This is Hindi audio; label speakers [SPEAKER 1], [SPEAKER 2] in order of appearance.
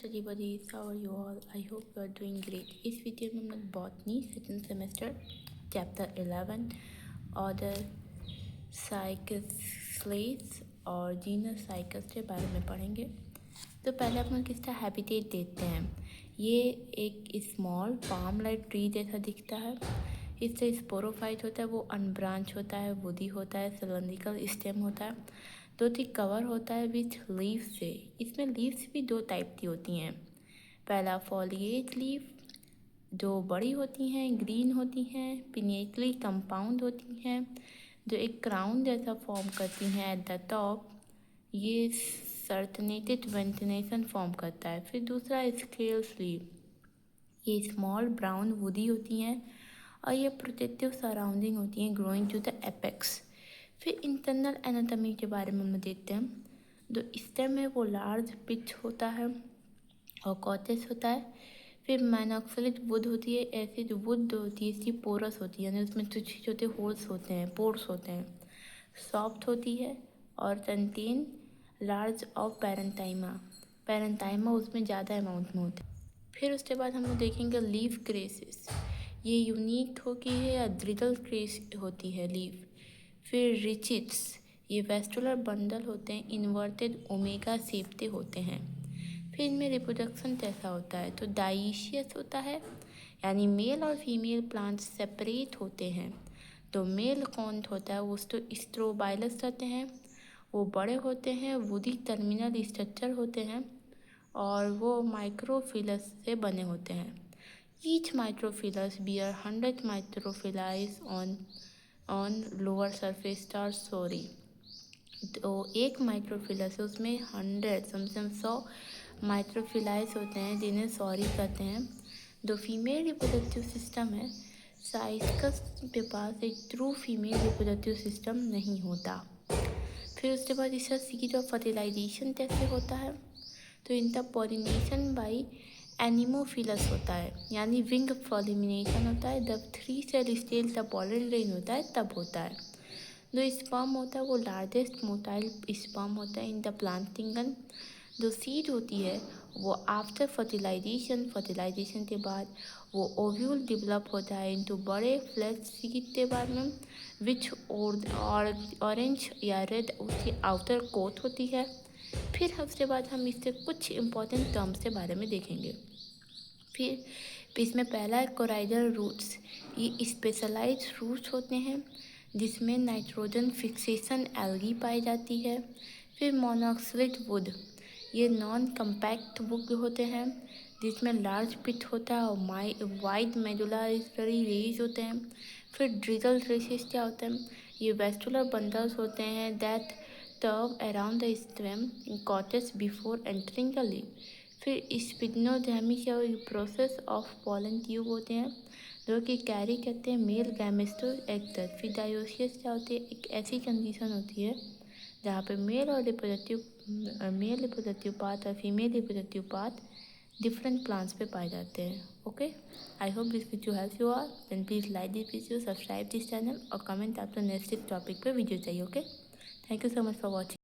[SPEAKER 1] study buddies, how are you all? I hope you are doing great. इस वीडियो में हम लोग botany second semester chapter 11 order Cycadales और जीनस साइकस के बारे में पढ़ेंगे। तो पहले अपन किसका हैबिटेट देखते हैं। ये एक स्मॉल पाम लाइक ट्री जैसा दिखता है। इससे स्पोरोफाइट होता है, वो अनब्रांच होता है, वुडी होता है, सिलेंड्रिकल स्टेम होता है, दो थी कवर होता है विथ लीव्स से। इसमें लीव्स भी दो टाइप की होती हैं। पहला फॉलिएज लीव जो बड़ी होती हैं, ग्रीन होती हैं, पिनियटली कंपाउंड होती हैं, जो एक क्राउन जैसा फॉर्म करती हैं एट द टॉप। ये सर्टनेटेड वेंटिलेशन फॉर्म करता है। फिर दूसरा स्केल्स लीव, ये स्मॉल ब्राउन वुडी होती हैं और ये प्रोटेक्टिव सराउंडिंग होती हैं ग्रोइंग टू द एपेक्स। फिर इंटरनल एनाटॉमी के बारे में हम देखते हैं। जो स्टेम है वो लार्ज पिच होता है और कॉटेज होता है। फिर मोनोक्सिलिक वुड होती है, ऐसी जो वुड होती है इसकी पोरस होती है, यानी उसमें छोटे छोटे होल्स होते हैं, पोर्स होते हैं, सॉफ्ट होती है और कंटेन लार्ज ऑफ पैरेंटाइमा उसमें ज़्यादा अमाउंट में होता है। फिर उसके बाद हम लोग देखेंगे लीफ क्रेसेस, ये यूनिक होती है या ड्रिडल क्रेस होती है लीफ। फिर रिचिट्स, ये वेस्टुलर बंडल होते हैं, इन्वर्टेड ओमेगा शेप्ड होते हैं। फिर इनमें रिप्रोडक्शन कैसा होता है, तो डाइशियस होता है, यानी मेल और फीमेल प्लांट्स सेपरेट होते हैं। तो मेल कौन होता है वो तो स्ट्रोबाइलस रहते हैं, वो बड़े होते हैं, वुडी टर्मिनल स्ट्रक्चर होते हैं और वो माइक्रोफिलस से बने होते हैं। Each microphyllous bear 100 microphylls on lower surface star sorry. तो एक माइक्रोफिलस है, उसमें 100 माइक्रोफिलाइज होते हैं जिन्हें सॉरी कहते हैं। जो फीमेल रिप्रोडक्टिव सिस्टम है साइकस के पास एक ट्रू फीमेल रिप्रोडक्टिव सिस्टम नहीं होता। फिर उसके बाद इसका सीड ऑफ फर्टिलाइजेशन कैसे होता है, तो इनका पॉलिनेशन बाई एनिमोफिलस होता है, यानी विंग पॉलिनेशन होता है। जब 3 सेल स्टेज का पॉलन ग्रेन होता है तब होता है। जो स्पर्म होता है वो लार्जेस्ट मोटाइल स्पर्म होता है इन द प्लांटिंगन। जो सीड होती है वो आफ्टर फर्टिलाइजेशन के बाद वो ओव्यूल डेवलप होता है इनटू बड़े फ्लैश सीड के बाद में विच ऑरेंज या रेड उसकी आउटर कोट होती है। फिर उसके बाद हम इससे कुछ इम्पोर्टेंट टर्म्स के बारे में देखेंगे। फिर इसमें पहला है कोराइडल रूट्स, ये स्पेशलाइज्ड रूट्स होते हैं जिसमें नाइट्रोजन फिक्सेशन एल्गी पाई जाती है। फिर मोनोक्सिलिक वुड, ये नॉन कम्पैक्ट वुड होते हैं जिसमें लार्ज पिट होता है और वाइड मेडुलरी रेज होते हैं। फिर ड्रिजल ट्रेसेस क्या होते हैं, ये वेस्टुलर बंडल्स होते हैं that turn around the stem in cortex before entering the leaf. फिर स्पिनोजेमी क्या प्रोसेस ऑफ पॉलन ट्यूब होते हैं जो कि कैरी करते हैं मेल गैमेट्स टू एग तक। फिर डायोसिस क्या होती है, एक ऐसी कंडीशन होती है जहाँ पे मेल रिप्रोडक्टिव पार्ट और female reproductive part different plants पे पाए जाते हैं। Okay, I hope this video help you are, then please like this video, subscribe this channel और कमेंट आपको नेक्स्ट टॉपिक पे वीडियो चाहिए। Okay, thank you so much for watching.